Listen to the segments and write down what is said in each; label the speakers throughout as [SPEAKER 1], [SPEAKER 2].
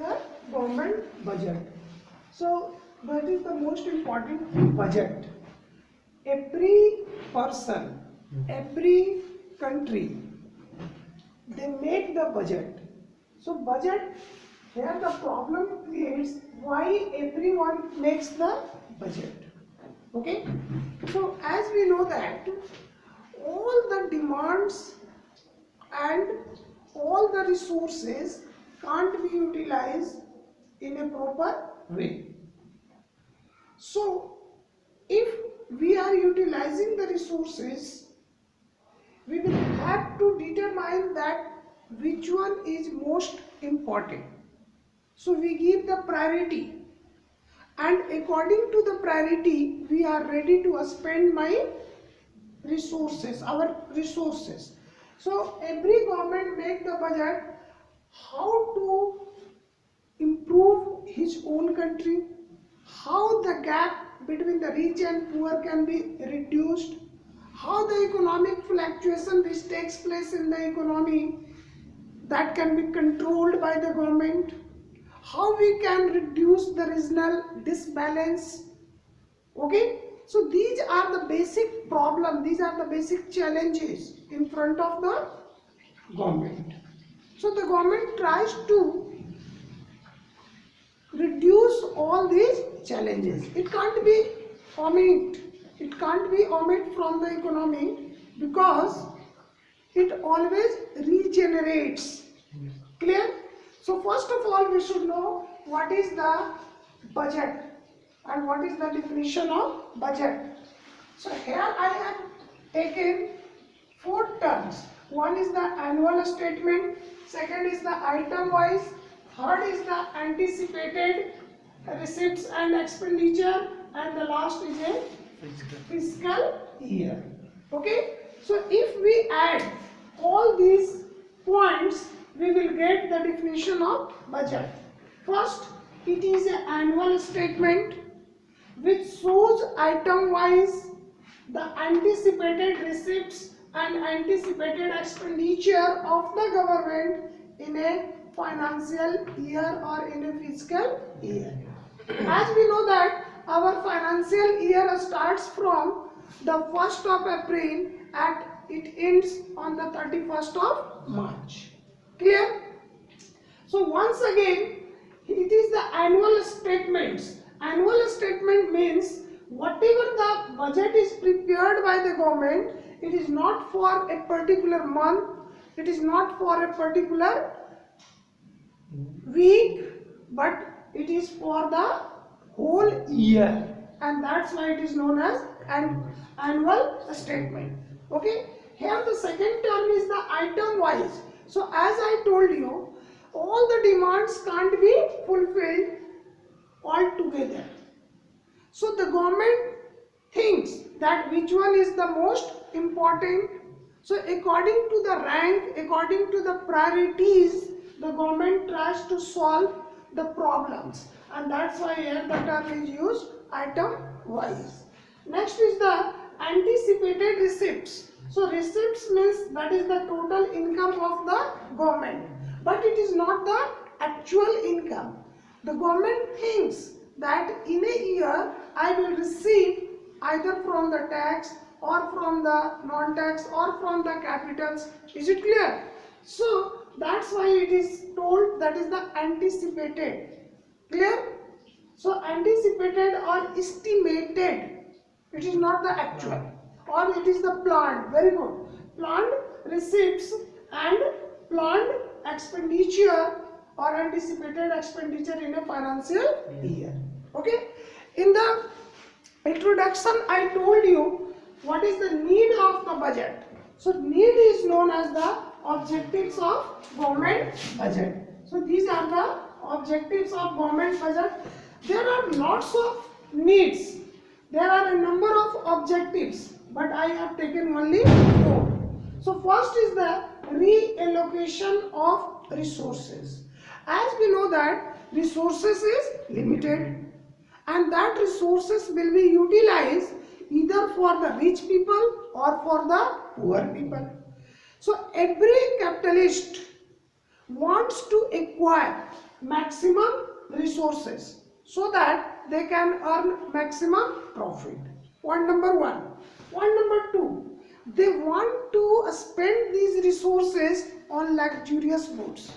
[SPEAKER 1] the government budget. So that is the most important budget. Every person, every country, they make the budget. So budget, here the problem creates why everyone makes the budget. Okay, so as we know that all the demands and all the resources can't be utilized in a proper way. So if we are utilizing the resources, we will have to determine that which one is most important. So we give the priority, and according to the priority we are ready to spend my resources, our resources. So every government make the budget how to improve his own country, how the gap between the rich and poor can be reduced, how the economic fluctuation which takes place in the economy that can be controlled by the government, how we can reduce the regional disbalance. Okay, so these are the basic problems, these are the basic challenges in front of the government. So the government tries to reduce all these challenges. It can't be omit from the economy because it always regenerates. Clear? So first of all we should know what is the budget and what is the definition of budget. So here I have taken 4 terms. One is the annual statement, second is the item wise, third is the anticipated receipts and expenditure, and the last is a fiscal year. Okay, so if we add all these points, we will get the definition of budget. First, it is an annual statement which shows item wise the anticipated receipts and anticipated expenditure of the government in a financial year or in a fiscal year. As we know that our financial year starts from the 1st of April and it ends on the 31st of March. Clear? So once again, it is the annual statements. Annual statement means whatever the budget is prepared by the government, it is not for a particular month, it is not for a particular week, but it is for the whole year, and that's why it is known as an annual statement. Okay, here the second term is the item wise. So as I told you, all the demands can't be fulfilled altogether. So the government thinks that which one is the most important. So according to the rank, according to the priorities, the government tries to solve the problems, and that's why here the term is used item wise. Next is the anticipated receipts. So receipts means that is the total income of the government, but it is not the actual income. The government thinks that in a year I will receive either from the tax or from the non-tax or from the capitals. Is it clear? So that's why it is told that is the anticipated. Clear? So anticipated or estimated, it is not the actual, or it is the planned. Very good. Planned receipts and planned expenditure or anticipated expenditure in a financial year. Okay. In the introduction I told you what is the need of the budget. So need is known as the objectives of government budget. So these are the objectives of government budget. There are lots of needs. There are a number of objectives, but I have taken only 4. So first is the reallocation of resources. As we know that resources is limited, and that resources will be utilized either for the rich people or for the poor people. So every capitalist wants to acquire maximum resources so that they can earn maximum profit. Point number one. Point number two, they want to spend these resources on luxurious goods,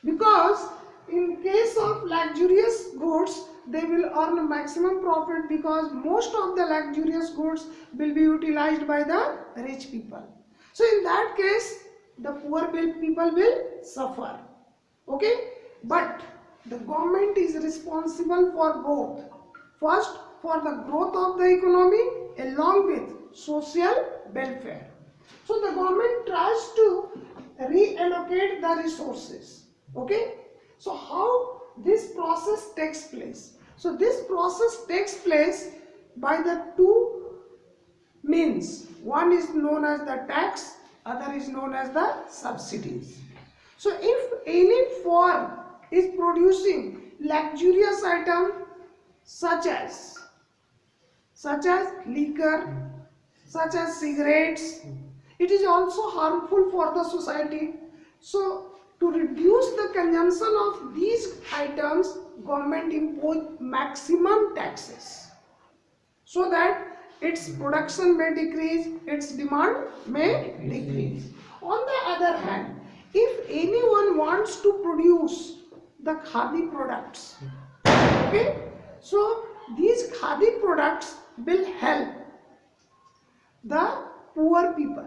[SPEAKER 1] because in case of luxurious goods they will earn maximum profit, because most of the luxurious goods will be utilized by the rich people. So in that case the poor people will suffer. Okay, but the government is responsible for both. First, for the growth of the economy along with social welfare. So the government tries to reallocate the resources. Okay, so how this process takes place? So this process takes place by the two means. One is known as the tax, other is known as the subsidies. So if any firm is producing luxurious item such as liquor, such as cigarettes, it is also harmful for the society. So to reduce the consumption of these items, government impose maximum taxes so that its production may decrease, its demand may decrease. On the other hand, if anyone wants to produce the khadi products, okay, so these khadi products will help the poor people.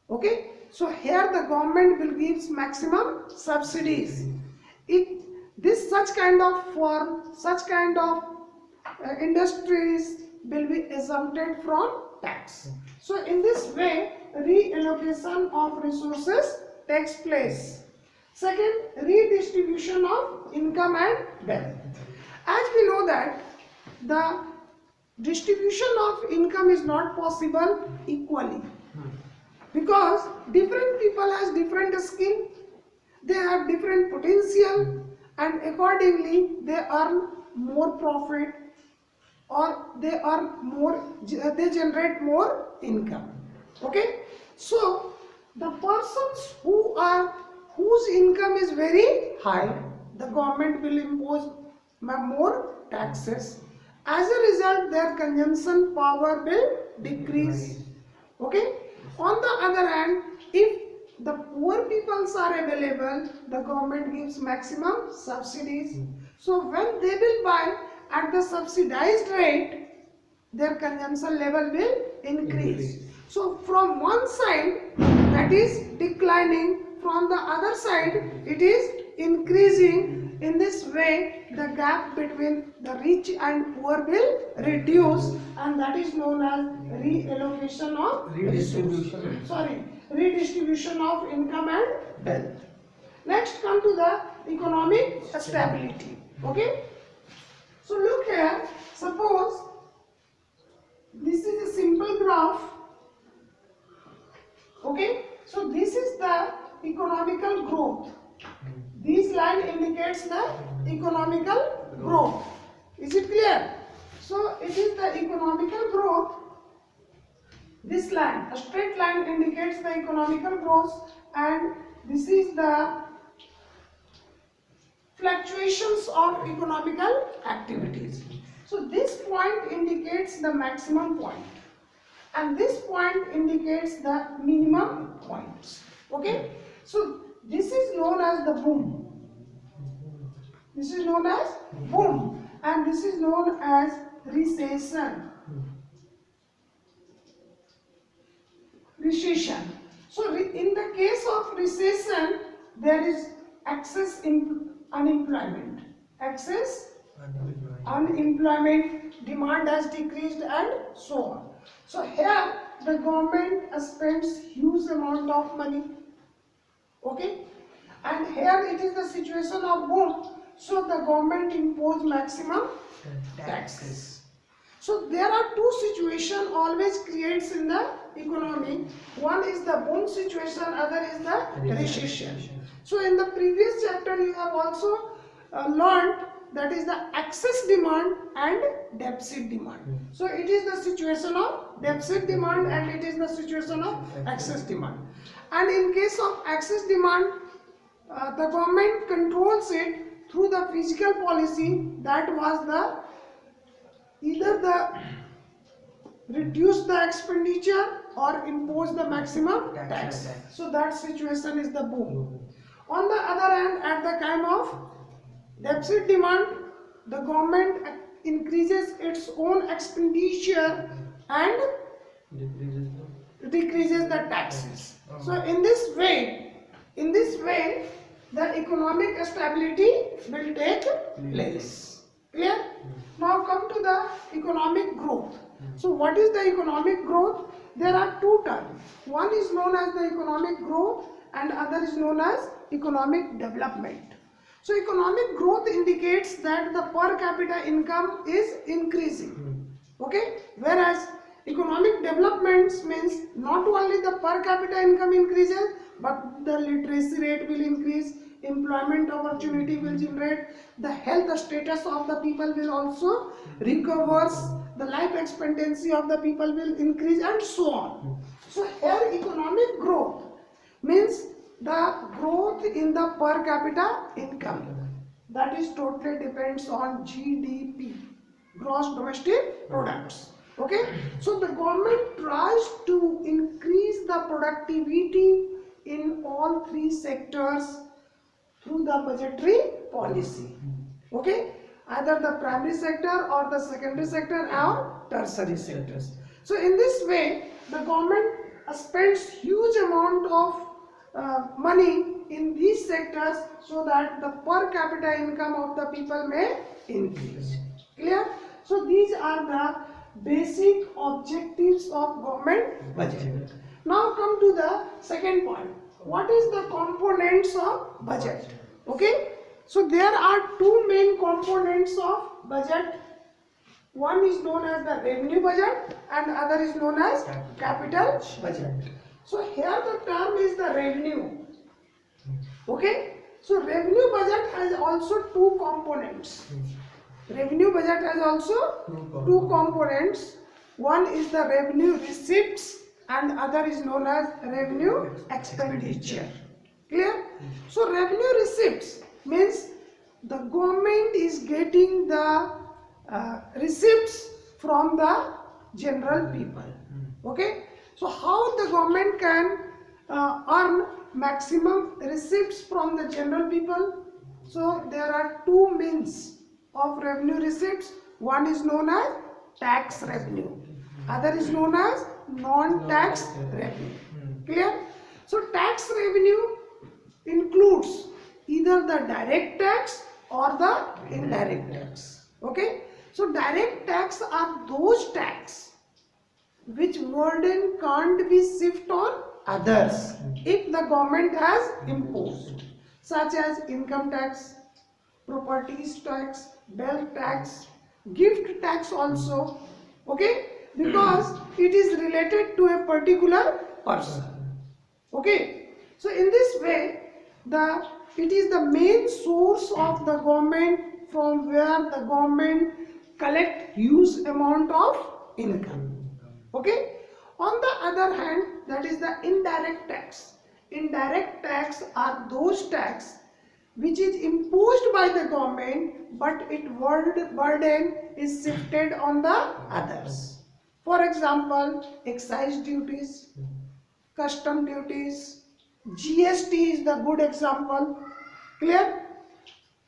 [SPEAKER 1] Okay, so here the government will give maximum subsidies. Such kind of firm, such kind of industries will be exempted from tax. So in this way, reallocation of resources takes place. Second, redistribution of income and wealth. As we know that the distribution of income is not possible equally, because different people has different skill, they have different potential, and accordingly they earn more profit, or they generate more income. Okay, so the persons whose income is very high, the government will impose more taxes. As a result, their consumption power will decrease. Okay, on the other hand, if the poor peoples are available, the government gives maximum subsidies. So when they will buy at the subsidized rate, their consumption level will increase. So from one side that is declining, from the other side it is increasing. In this way, the gap between the rich and poor will reduce, and that is known as reallocation of redistribution of income and wealth. Next, come to the economic stability. Okay, so look here, suppose this is a simple graph. Okay, so this is the economical growth. This line indicates the economical growth. Is it clear? So it is the economical growth. This line, a straight line, indicates the economical growth, and this is the fluctuations of economical activities. So this point indicates the maximum point, and this point indicates the minimum points. Okay, so this is known as the boom. This is known as boom, and this is known as recession. So in the case of recession, there is excess unemployment. Unemployment, demand has decreased, and so on. So here the government spends huge amount of money. Okay, and here it is the situation of boom. So the government impose maximum taxes. So there are two situations always creates in the economy. One is the boom situation, other is the recession. So in the previous chapter you have also learned that is the excess demand and deficit demand. So it is the situation of deficit demand and it is the situation of excess demand. And in case of excess demand, the government controls it to the fiscal policy, that was the either the reduce the expenditure or impose the maximum tax. So that situation is the boom. On the other hand, at the time of deficit demand, the government increases its own expenditure and decreases the taxes. So in this way, the economic stability will take place. Clear? Now come to the economic growth. So what is the economic growth? There are two terms. One is known as the economic growth and other is known as economic development. So economic growth indicates that the per capita income is increasing. Okay? Whereas economic development means not only the per capita income increases, but the literacy rate will increase, employment opportunity will generate, the health status of the people will also recover, the life expectancy of the people will increase, and so on. So here economic growth means the growth in the per capita income, that is totally depends on GDP, gross domestic products. Okay, so the government tries to increase the productivity in all three sectors through the budgetary policy. Okay, either the primary sector or the secondary sector or tertiary sectors. So in this way, the government spends huge amount of money in these sectors so that the per capita income of the people may increase. Clear? So these are the basic objectives of government budget. Now come to the second point. What is the components of budget? Okay, so there are two main components of budget. One is known as the revenue budget and other is known as capital budget. So here the term is the revenue. Okay, so revenue budget has also two components. Revenue budget has also two components. One is the revenue receipts and other is known as revenue expenditure. Clear? So revenue receipts means the government is getting the receipts from the general people. Okay? So how the government can earn maximum receipts from the general people? So there are two means of revenue receipts. One is known as tax revenue, other is known as non-tax revenue. Clear? So tax revenue includes either the direct tax or the indirect tax. Okay? So direct tax are those tax which burden can't be shifted on others if the government has imposed, such as income tax, properties tax, wealth tax, gift tax also. Okay, because it is related to a particular person. Okay, so in this way it is the main source of the government from where the government collect huge amount of income. Okay, on the other hand, that is the indirect tax. Indirect tax are those tax which is imposed by the government but its burden is shifted on the others. For example, excise duties, custom duties, GST is the good example. Clear?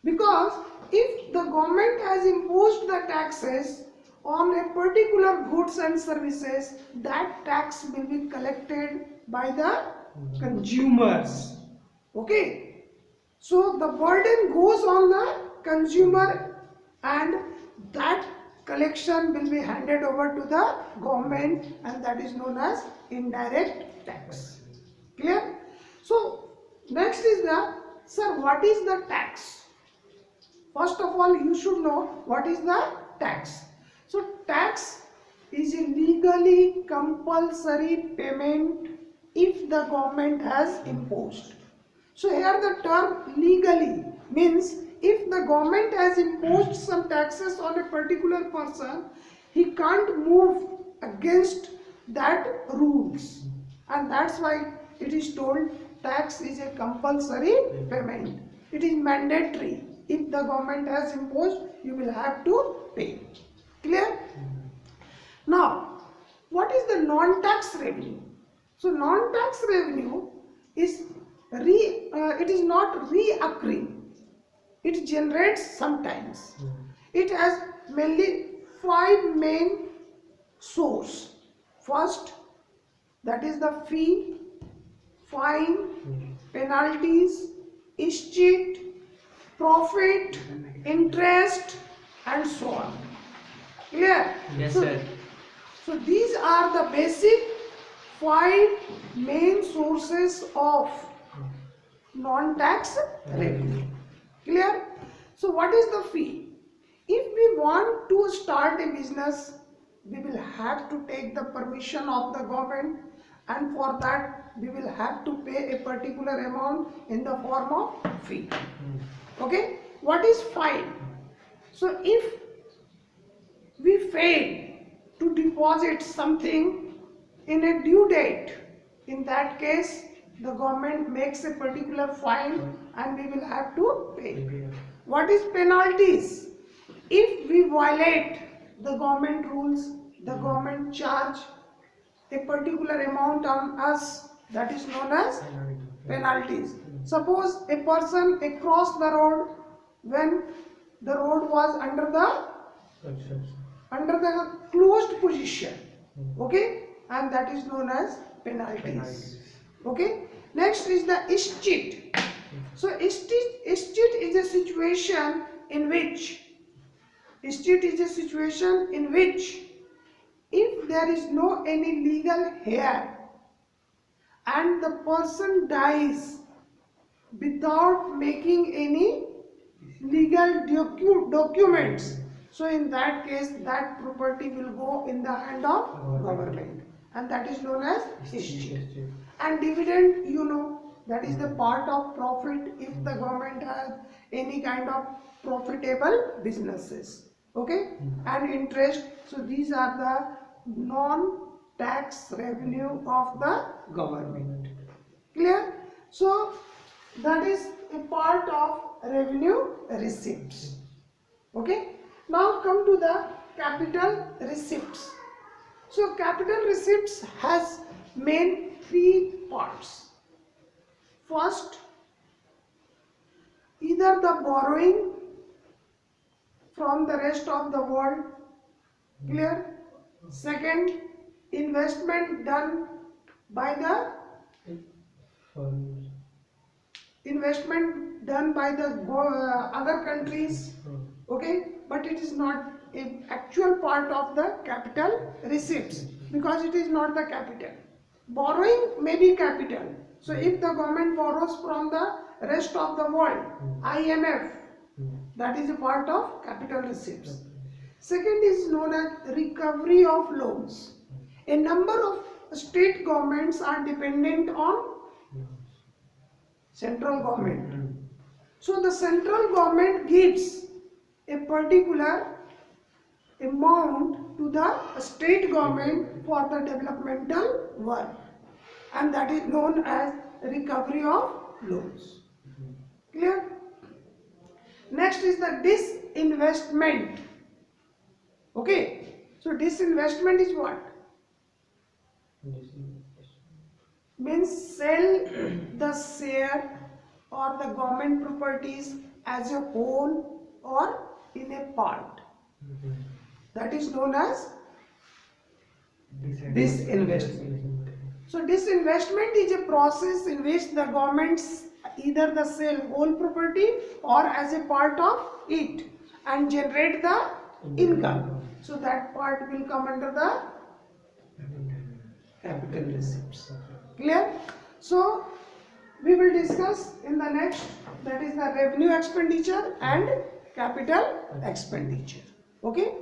[SPEAKER 1] Because if the government has imposed the taxes on a particular goods and services, that tax will be collected by the consumers. Okay, so the burden goes on the consumer and that collection will be handed over to the government, and that is known as indirect tax. Clear? So next is sir, what is the tax? First of all, you should know what is the tax. So tax is a legally compulsory payment if the government has imposed. So here the term legally means if the government has imposed some taxes on a particular person, he can't move against that rules, and that's why it is told tax is a compulsory payment. It is mandatory. if the government has imposed, you will have to pay. Clear? Now, what is the non-tax revenue? So non-tax revenue is it is not reoccurring. It generates sometimes. It has mainly 5 main source. First, that is the fee, fine, penalties, escheat, profit, interest, and so on. Clear?
[SPEAKER 2] Yes,
[SPEAKER 1] So,
[SPEAKER 2] sir.
[SPEAKER 1] so these are the basic 5 main sources of non-tax revenue. Clear? So what is the fee? If we want to start a business, we will have to take the permission of the government, and for that we will have to pay a particular amount in the form of fee. Okay? What is fine? So if we fail to deposit something in a due date, in that case the government makes a particular fine and we will have to pay. What is penalties? If we violate the government rules, the government charge a particular amount on us, that is known as penalties. Suppose a person across the road when the road was under the closed position, okay, and that is known as penalties. Okay. Next is the escheat. So escheat is a situation in which if there is no any legal heir and the person dies without making any legal documents, so in that case that property will go in the hand of government, and that is known as escheat. And dividend, you know, that is the part of profit if the government has any kind of profitable businesses. Okay? And interest. So these are the non-tax revenue of the government. Clear? So that is a part of revenue receipts. Okay? Now come to the capital receipts. So capital receipts has main 3 parts. First, either the borrowing from the rest of the world. Clear? Second, investment done by the other countries. Okay, but it is not an actual part of the capital receipts because it is not the capital. Borrowing may be capital. So if the government borrows from the rest of the world, IMF, that is a part of capital receipts. Second is known as recovery of loans. A number of state governments are dependent on central government. So the central government gives a particular amount to the state government for the developmental work, and that is known as recovery of loans. Clear? Next is the disinvestment. Okay, so disinvestment is what? Means sell the share or the government properties as a whole or in a part. That is known as disinvestment. So disinvestment is a process in which the governments either the sell whole property or as a part of it and generate the income. So that part will come under the capital receipts. Clear? So we will discuss in the next, that is the revenue expenditure and capital expenditure. Okay?